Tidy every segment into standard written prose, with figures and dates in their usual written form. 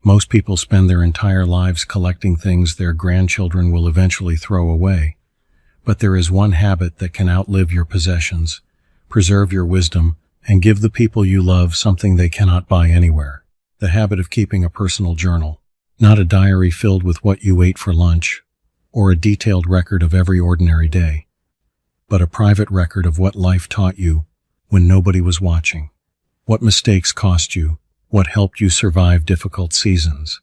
Most people spend their entire lives collecting things their grandchildren will eventually throw away. But there is one habit that can outlive your possessions, preserve your wisdom, and give the people you love something they cannot buy anywhere. The habit of keeping a personal journal. Not a diary filled with what you ate for lunch, or a detailed record of every ordinary day, but a private record of what life taught you when nobody was watching. What mistakes cost you, what helped you survive difficult seasons,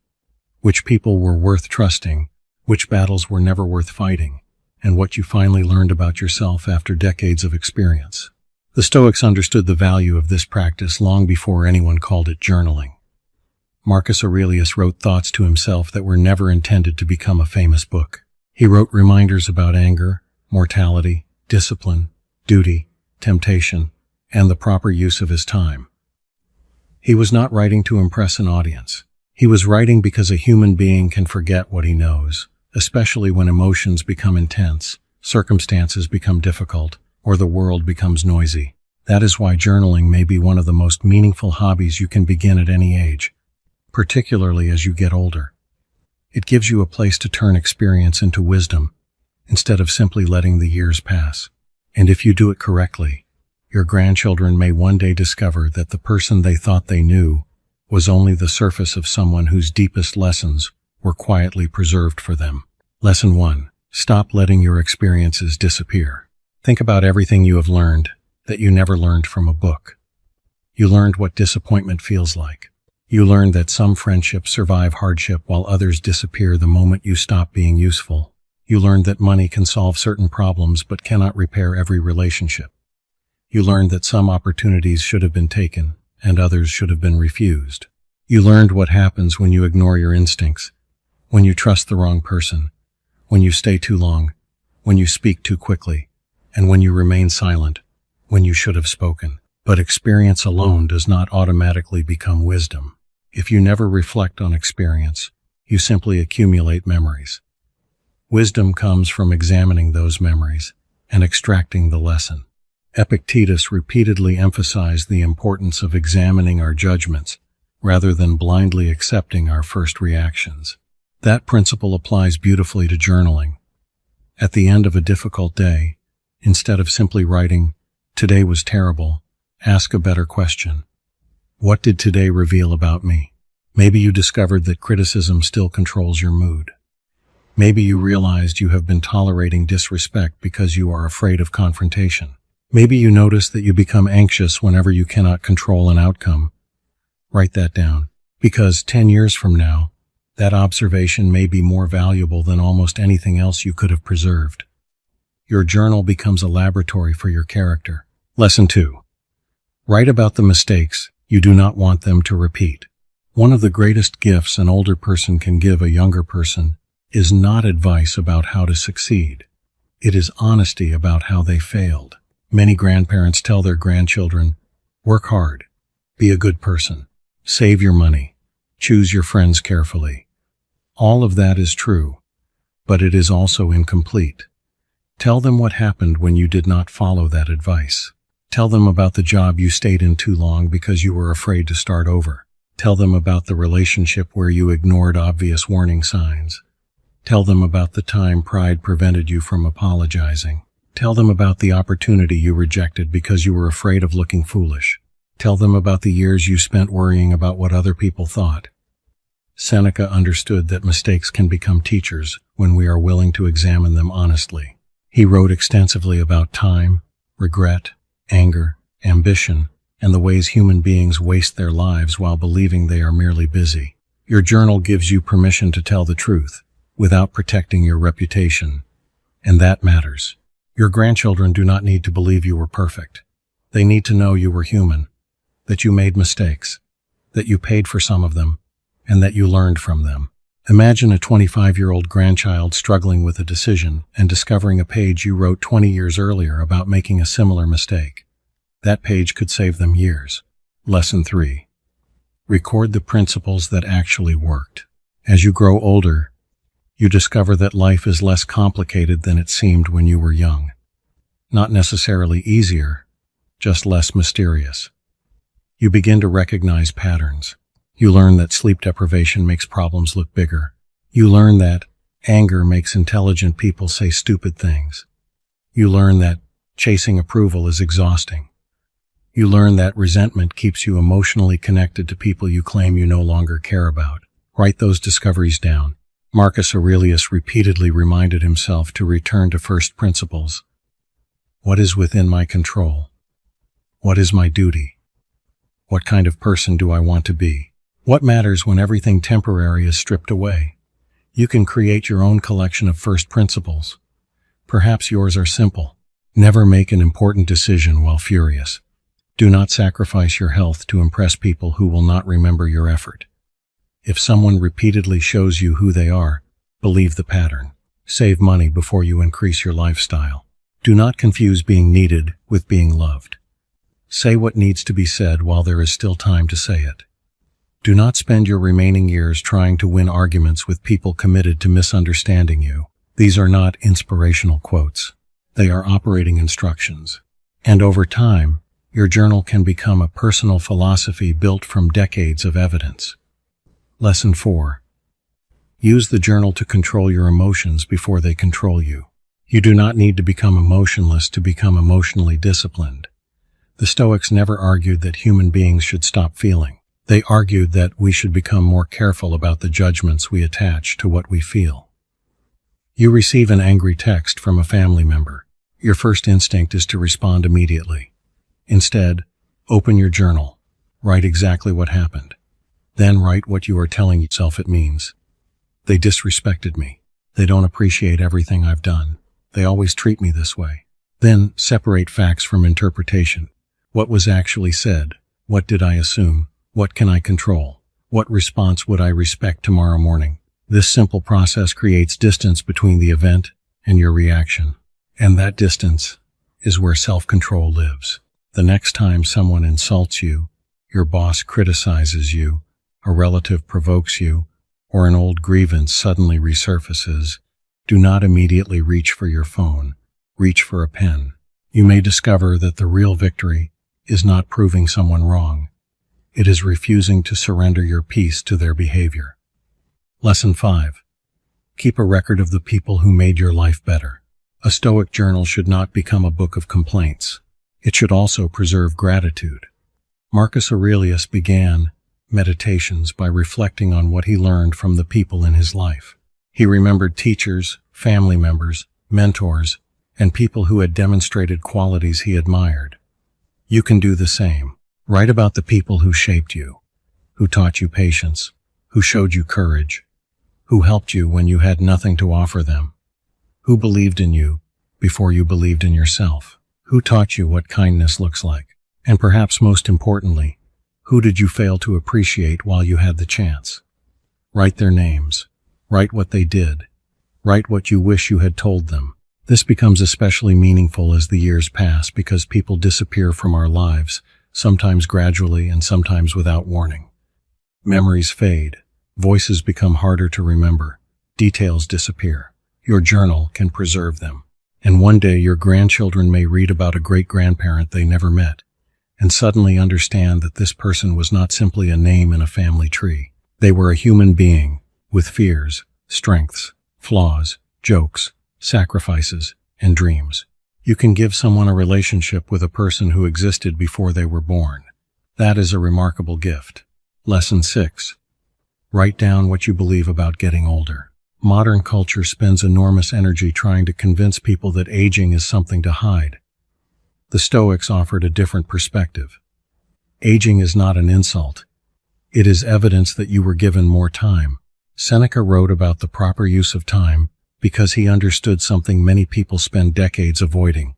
which people were worth trusting, which battles were never worth fighting, and what you finally learned about yourself after decades of experience. The Stoics understood the value of this practice long before anyone called it journaling. Marcus Aurelius wrote thoughts to himself that were never intended to become a famous book. He wrote reminders about anger, mortality, discipline, duty, temptation, and the proper use of his time. He was not writing to impress an audience. He was writing because a human being can forget what he knows, especially when emotions become intense, circumstances become difficult, or the world becomes noisy. That is why journaling may be one of the most meaningful hobbies you can begin at any age, particularly as you get older. It gives you a place to turn experience into wisdom, instead of simply letting the years pass. And if you do it correctly, your grandchildren may one day discover that the person they thought they knew was only the surface of someone whose deepest lessons were quietly preserved for them. Lesson 1. Stop letting your experiences disappear. Think about everything you have learned that you never learned from a book. You learned what disappointment feels like. You learned that some friendships survive hardship while others disappear the moment you stop being useful. You learned that money can solve certain problems but cannot repair every relationship. You learned that some opportunities should have been taken and others should have been refused. You learned what happens when you ignore your instincts, when you trust the wrong person, when you stay too long, when you speak too quickly, and when you remain silent, when you should have spoken. But experience alone does not automatically become wisdom. If you never reflect on experience, you simply accumulate memories. Wisdom comes from examining those memories and extracting the lesson. Epictetus repeatedly emphasized the importance of examining our judgments rather than blindly accepting our first reactions. That principle applies beautifully to journaling. At the end of a difficult day, instead of simply writing, "Today was terrible," ask a better question. What did today reveal about me? Maybe you discovered that criticism still controls your mood. Maybe you realized you have been tolerating disrespect because you are afraid of confrontation. Maybe you notice that you become anxious whenever you cannot control an outcome. Write that down, because 10 years from now, that observation may be more valuable than almost anything else you could have preserved. Your journal becomes a laboratory for your character. Lesson 2. Write about the mistakes you do not want them to repeat. One of the greatest gifts an older person can give a younger person is not advice about how to succeed. It is honesty about how they failed. Many grandparents tell their grandchildren, "Work hard, be a good person, save your money, choose your friends carefully." All of that is true, but it is also incomplete. Tell them what happened when you did not follow that advice. Tell them about the job you stayed in too long because you were afraid to start over. Tell them about the relationship where you ignored obvious warning signs. Tell them about the time pride prevented you from apologizing. Tell them about the opportunity you rejected because you were afraid of looking foolish. Tell them about the years you spent worrying about what other people thought. Seneca understood that mistakes can become teachers when we are willing to examine them honestly. He wrote extensively about time, regret, anger, ambition, and the ways human beings waste their lives while believing they are merely busy. Your journal gives you permission to tell the truth without protecting your reputation, and that matters. Your grandchildren do not need to believe you were perfect. They need to know you were human, that you made mistakes, that you paid for some of them, and that you learned from them. Imagine a 25-year-old grandchild struggling with a decision and discovering a page you wrote 20 years earlier about making a similar mistake. That page could save them years. Lesson 3. Record the principles that actually worked. As you grow older, you discover that life is less complicated than it seemed when you were young. Not necessarily easier, just less mysterious. You begin to recognize patterns. You learn that sleep deprivation makes problems look bigger. You learn that anger makes intelligent people say stupid things. You learn that chasing approval is exhausting. You learn that resentment keeps you emotionally connected to people you claim you no longer care about. Write those discoveries down. Marcus Aurelius repeatedly reminded himself to return to first principles. What is within my control? What is my duty? What kind of person do I want to be? What matters when everything temporary is stripped away? You can create your own collection of first principles. Perhaps yours are simple. Never make an important decision while furious. Do not sacrifice your health to impress people who will not remember your effort. If someone repeatedly shows you who they are, believe the pattern. Save money before you increase your lifestyle. Do not confuse being needed with being loved. Say what needs to be said while there is still time to say it. Do not spend your remaining years trying to win arguments with people committed to misunderstanding you. These are not inspirational quotes. They are operating instructions. And over time, your journal can become a personal philosophy built from decades of evidence. Lesson 4. Use the journal to control your emotions before they control you. You do not need to become emotionless to become emotionally disciplined. The Stoics never argued that human beings should stop feeling. They argued that we should become more careful about the judgments we attach to what we feel. You receive an angry text from a family member. Your first instinct is to respond immediately. Instead, open your journal. Write exactly what happened. Then write what you are telling yourself it means. They disrespected me. They don't appreciate everything I've done. They always treat me this way. Then separate facts from interpretation. What was actually said? What did I assume? What can I control? What response would I respect tomorrow morning? This simple process creates distance between the event and your reaction. And that distance is where self-control lives. The next time someone insults you, your boss criticizes you, a relative provokes you, or an old grievance suddenly resurfaces, do not immediately reach for your phone. Reach for a pen. You may discover that the real victory is not proving someone wrong. It is refusing to surrender your peace to their behavior. Lesson 5. Keep a record of the people who made your life better. A Stoic journal should not become a book of complaints. It should also preserve gratitude. Marcus Aurelius began meditations by reflecting on what he learned from the people in his life. He remembered teachers, family members, mentors, and people who had demonstrated qualities he admired. You can do the same. Write about the people who shaped you, who taught you patience, who showed you courage, who helped you when you had nothing to offer them, who believed in you before you believed in yourself, who taught you what kindness looks like, and perhaps most importantly, who did you fail to appreciate while you had the chance? Write their names. Write what they did. Write what you wish you had told them. This becomes especially meaningful as the years pass because people disappear from our lives, sometimes gradually and sometimes without warning. Memories fade. Voices become harder to remember. Details disappear. Your journal can preserve them. And one day your grandchildren may read about a great-grandparent they never met, and suddenly understand that this person was not simply a name in a family tree. They were a human being, with fears, strengths, flaws, jokes, sacrifices, and dreams. You can give someone a relationship with a person who existed before they were born. That is a remarkable gift. Lesson 6. Write down what you believe about getting older. Modern culture spends enormous energy trying to convince people that aging is something to hide. The Stoics offered a different perspective. Aging is not an insult. It is evidence that you were given more time. Seneca wrote about the proper use of time because he understood something many people spend decades avoiding.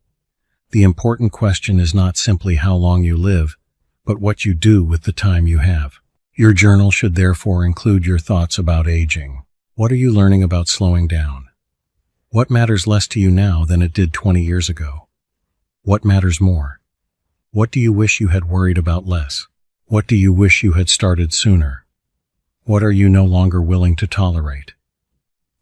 The important question is not simply how long you live, but what you do with the time you have. Your journal should therefore include your thoughts about aging. What are you learning about slowing down? What matters less to you now than it did 20 years ago? What matters more? What do you wish you had worried about less? What do you wish you had started sooner? What are you no longer willing to tolerate?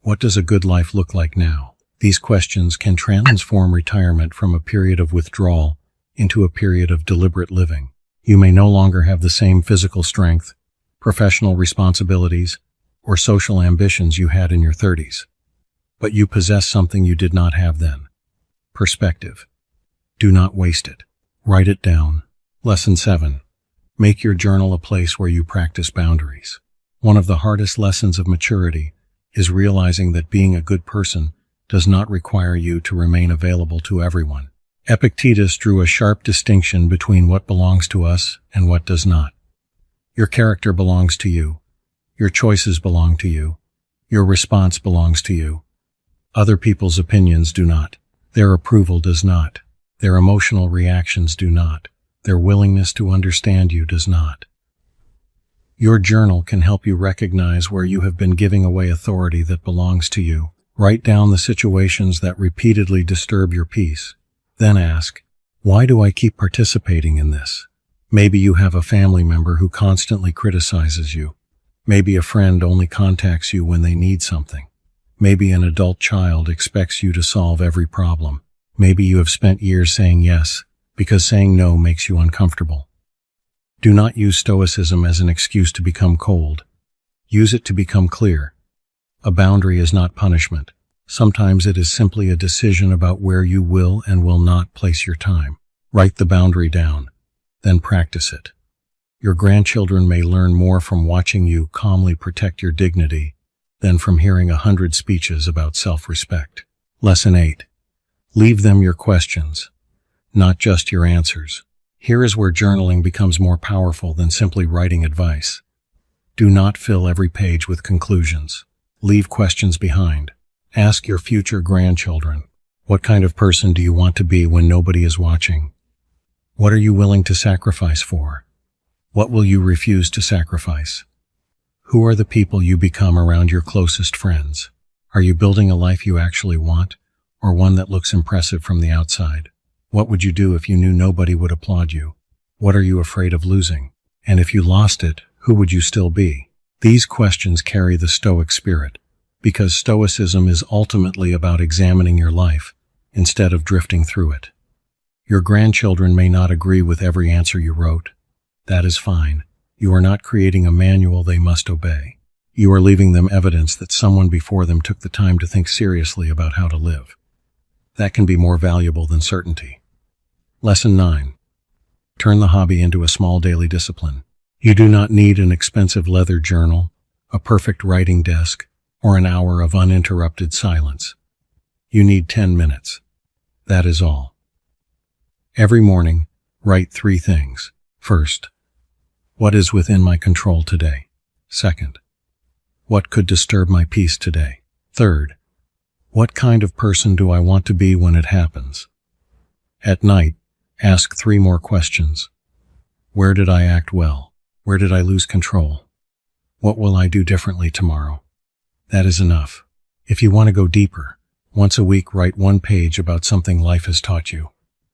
What does a good life look like now? These questions can transform retirement from a period of withdrawal into a period of deliberate living. You may no longer have the same physical strength, professional responsibilities, or social ambitions you had in your 30s. But you possess something you did not have then. Perspective. Do not waste it. Write it down. Lesson 7. Make your journal a place where you practice boundaries. One of the hardest lessons of maturity is realizing that being a good person does not require you to remain available to everyone. Epictetus drew a sharp distinction between what belongs to us and what does not. Your character belongs to you. Your choices belong to you. Your response belongs to you. Other people's opinions do not. Their approval does not. Their emotional reactions do not. Their willingness to understand you does not. Your journal can help you recognize where you have been giving away authority that belongs to you. Write down the situations that repeatedly disturb your peace. Then ask, why do I keep participating in this? Maybe you have a family member who constantly criticizes you. Maybe a friend only contacts you when they need something. Maybe an adult child expects you to solve every problem. Maybe you have spent years saying yes, because saying no makes you uncomfortable. Do not use Stoicism as an excuse to become cold. Use it to become clear. A boundary is not punishment. Sometimes it is simply a decision about where you will and will not place your time. Write the boundary down, then practice it. Your grandchildren may learn more from watching you calmly protect your dignity than from hearing 100 speeches about self-respect. Lesson 8. Leave them your questions, not just your answers. Here is where journaling becomes more powerful than simply writing advice. Do not fill every page with conclusions. Leave questions behind. Ask your future grandchildren, what kind of person do you want to be when nobody is watching? What are you willing to sacrifice for? What will you refuse to sacrifice? Who are the people you become around your closest friends? Are you building a life you actually want, or one that looks impressive from the outside? What would you do if you knew nobody would applaud you? What are you afraid of losing? And if you lost it, who would you still be? These questions carry the Stoic spirit, because Stoicism is ultimately about examining your life instead of drifting through it. Your grandchildren may not agree with every answer you wrote. That is fine. You are not creating a manual they must obey. You are leaving them evidence that someone before them took the time to think seriously about how to live. That can be more valuable than certainty. Lesson 9. Turn the hobby into a small daily discipline. You do not need an expensive leather journal, a perfect writing desk, or an hour of uninterrupted silence. You need 10 minutes. That is all. Every morning, write 3 things. First, what is within my control today? Second, what could disturb my peace today? Third, what kind of person do I want to be when it happens? At night, ask 3 more questions. Where did I act well? Where did I lose control? What will I do differently tomorrow? That is enough. If you want to go deeper, once a week write 1 page about something life has taught you.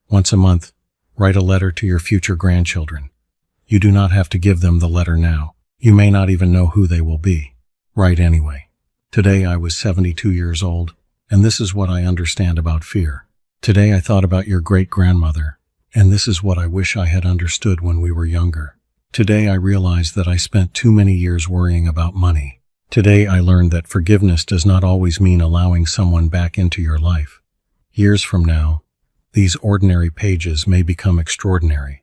Once a month, write a letter to your future grandchildren. You do not have to give them the letter now. You may not even know who they will be. Write anyway. Today I was 72 years old, and this is what I understand about fear. Today I thought about your great-grandmother, and this is what I wish I had understood when we were younger. Today I realized that I spent too many years worrying about money. Today I learned that forgiveness does not always mean allowing someone back into your life. Years from now, these ordinary pages may become extraordinary.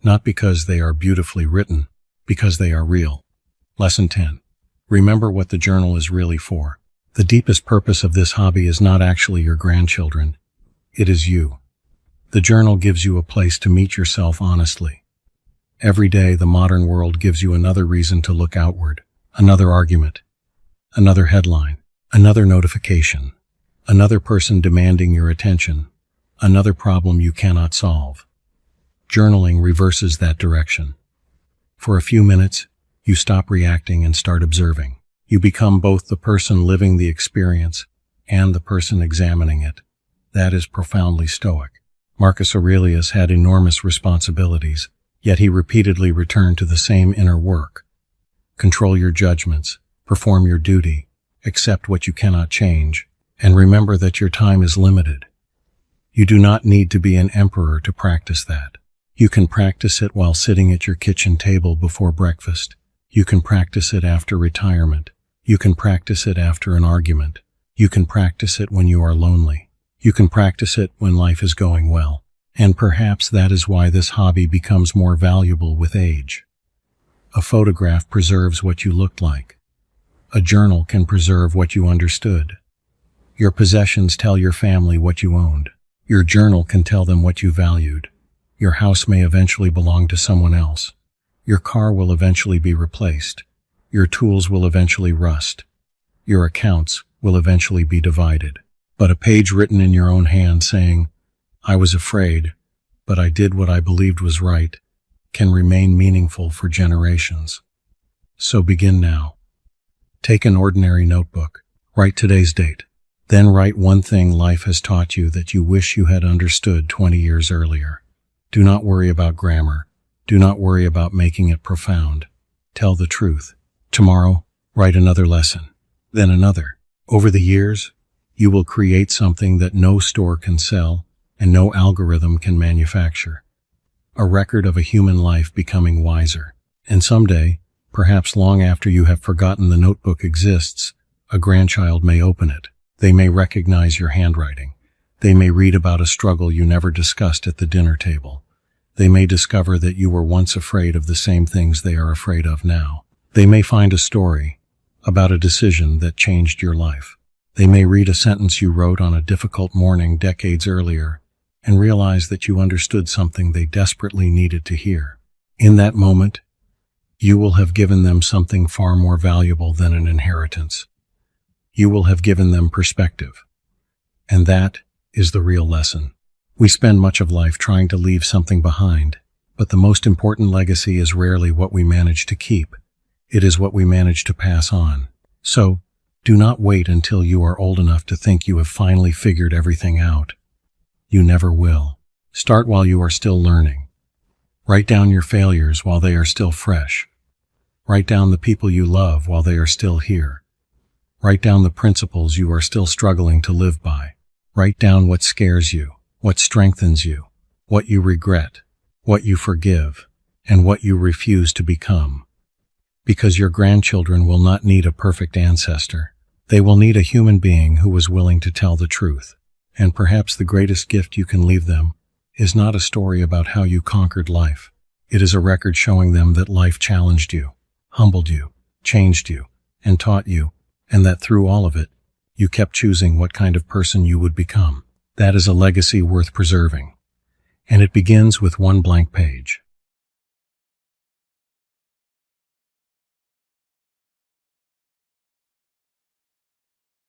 Not because they are beautifully written, because they are real. Lesson 10. Remember what the journal is really for. The deepest purpose of this hobby is not actually your grandchildren. It is you. The journal gives you a place to meet yourself honestly. Every day, the modern world gives you another reason to look outward, another argument, another headline, another notification, another person demanding your attention, another problem you cannot solve. Journaling reverses that direction. For a few minutes, you stop reacting and start observing. You become both the person living the experience and the person examining it. That is profoundly Stoic. Marcus Aurelius had enormous responsibilities, yet he repeatedly returned to the same inner work. Control your judgments, perform your duty, accept what you cannot change, and remember that your time is limited. You do not need to be an emperor to practice that. You can practice it while sitting at your kitchen table before breakfast, You can practice it after retirement. You can practice it after an argument. You can practice it when you are lonely. You can practice it when life is going well. And perhaps that is why this hobby becomes more valuable with age. A photograph preserves what you looked like. A journal can preserve what you understood. Your possessions tell your family what you owned. Your journal can tell them what you valued. Your house may eventually belong to someone else. Your car will eventually be replaced. Your tools will eventually rust. Your accounts will eventually be divided. But a page written in your own hand saying, "I was afraid, but I did what I believed was right," can remain meaningful for generations. So begin now. Take an ordinary notebook. Write today's date. Then write one thing life has taught you that you wish you had understood 20 years earlier. Do not worry about grammar. Do not worry about making it profound. Tell the truth. Tomorrow, write another lesson. Then another. Over the years, you will create something that no store can sell and no algorithm can manufacture. A record of a human life becoming wiser. And someday, perhaps long after you have forgotten the notebook exists, a grandchild may open it. They may recognize your handwriting. They may read about a struggle you never discussed at the dinner table. They may discover that you were once afraid of the same things they are afraid of now. They may find a story about a decision that changed your life. They may read a sentence you wrote on a difficult morning decades earlier and realize that you understood something they desperately needed to hear. In that moment, you will have given them something far more valuable than an inheritance. You will have given them perspective. And that is the real lesson. We spend much of life trying to leave something behind, but the most important legacy is rarely what we manage to keep. It is what we manage to pass on. So, do not wait until you are old enough to think you have finally figured everything out. You never will. Start while you are still learning. Write down your failures while they are still fresh. Write down the people you love while they are still here. Write down the principles you are still struggling to live by. Write down what scares you, what strengthens you, what you regret, what you forgive, and what you refuse to become. Because your grandchildren will not need a perfect ancestor. They will need a human being who was willing to tell the truth. And perhaps the greatest gift you can leave them is not a story about how you conquered life. It is a record showing them that life challenged you, humbled you, changed you, and taught you, and that through all of it, you kept choosing what kind of person you would become. That is a legacy worth preserving. And it begins with one blank page.